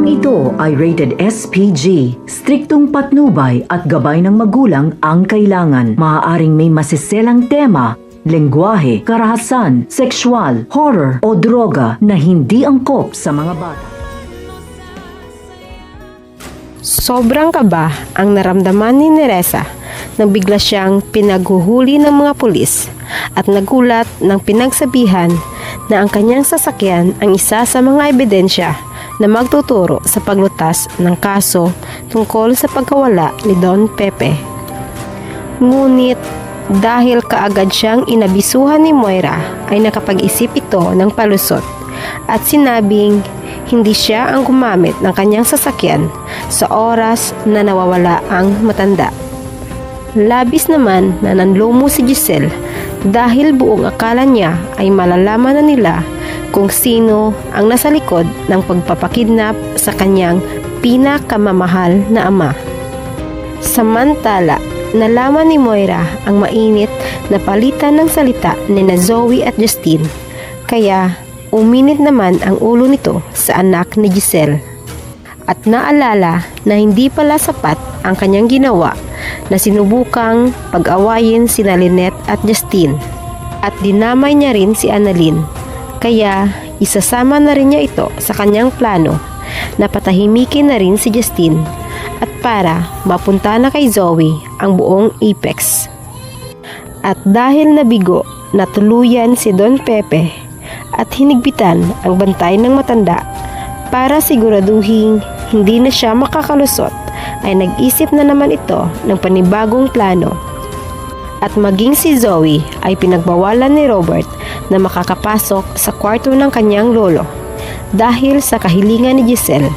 Programang ito ay rated SPG. Striktong patnubay at gabay ng magulang ang kailangan. Maaaring may masiselang tema, lengguwahe, karahasan, sexual, horror o droga na hindi angkop sa mga bata. Sobrang kaba ang naramdaman ni Neresa nang bigla siyang pinaghuhuli ng mga pulis at nagulat nang pinagsabihan na ang kanyang sasakyan ang isa sa mga ebidensya na magtuturo sa paglutas ng kaso tungkol sa pagkawala ni Don Pepe. Ngunit dahil kaagad siyang inabisuhan ni Moira ay nakapag-isip ito ng palusot at sinabing hindi siya ang gumamit ng kanyang sasakyan sa oras na nawawala ang matanda. Labis naman na nanlumo si Giselle dahil buong akala niya ay malalaman na nila kung sino ang nasa likod ng pagpapakidnap sa kanyang pinakamamahal na ama. Samantala, nalaman ni Moira ang mainit na palitan ng salita ni Zoe at Justine, kaya uminit naman ang ulo nito sa anak ni Giselle. At naalala na hindi pala sapat ang kanyang ginawa na sinubukang pag-awayin sina Lynette at Justine, at dinamay niya rin si Annalyn. Kaya isasama na rin niya ito sa kanyang plano na patahimikin na rin si Justine at para mapunta na kay Zoe ang buong Apex. At dahil nabigo na tuluyan si Don Pepe at hinigpitan ang bantay ng matanda para siguraduhin hindi na siya makakalusot, ay nag-isip na naman ito ng panibagong plano. At maging si Zoe ay pinagbawalan ni Robert na makakapasok sa kwarto ng kanyang lolo dahil sa kahilingan ni Giselle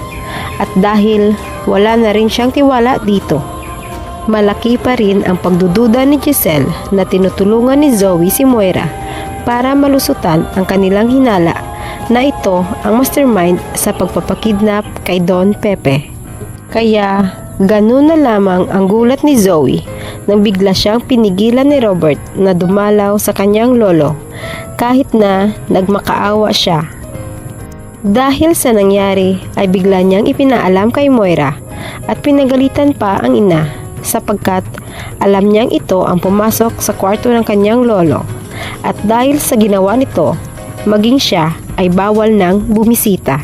at dahil wala na rin siyang tiwala dito. Malaki pa rin ang pagdududa ni Giselle na tinutulungan ni Zoe si Moira para malusutan ang kanilang hinala na ito ang mastermind sa pagpapakidnap kay Don Pepe. Kaya ganun na lamang ang gulat ni Zoe nang bigla siyang pinigilan ni Robert na dumalaw sa kanyang lolo kahit na nagmakaawa siya. Dahil sa nangyari ay bigla niyang ipinaalam kay Moira at pinagalitan pa ang ina sapagkat alam niyang ito ang pumasok sa kwarto ng kanyang lolo at dahil sa ginawa nito, maging siya ay bawal nang bumisita.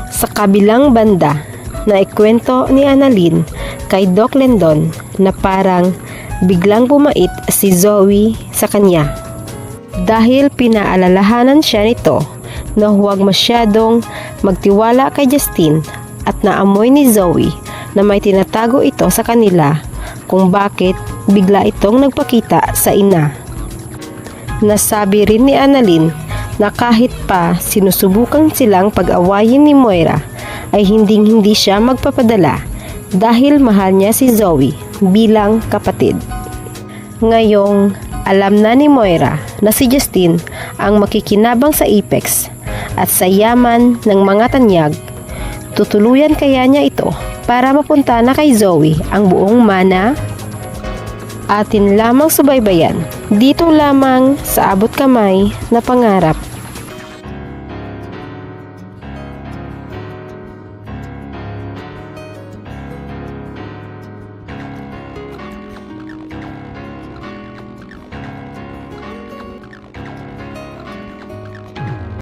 Sa kabilang banda, naikwento ni Annalyn kay Doc Lendon na parang biglang bumait si Zoe sa kanya dahil pinaalalahanan siya nito na huwag masyadong magtiwala kay Justine at naamoy ni Zoe na may tinatago ito sa kanila kung bakit bigla itong nagpakita sa ina. Nasabi rin ni Annalyn na kahit pa sinusubukan silang pag-awayin ni Moira ay hindi siya magpapadala dahil mahal niya si Zoe bilang kapatid. Ngayong alam na ni Moira na si Justine ang makikinabang sa Apex at sa yaman ng mga tanyag, tutuluyan kaya niya ito para mapunta na kay Zoe ang buong mana? Atin lamang subaybayan dito lamang sa Abot Kamay na Pangarap.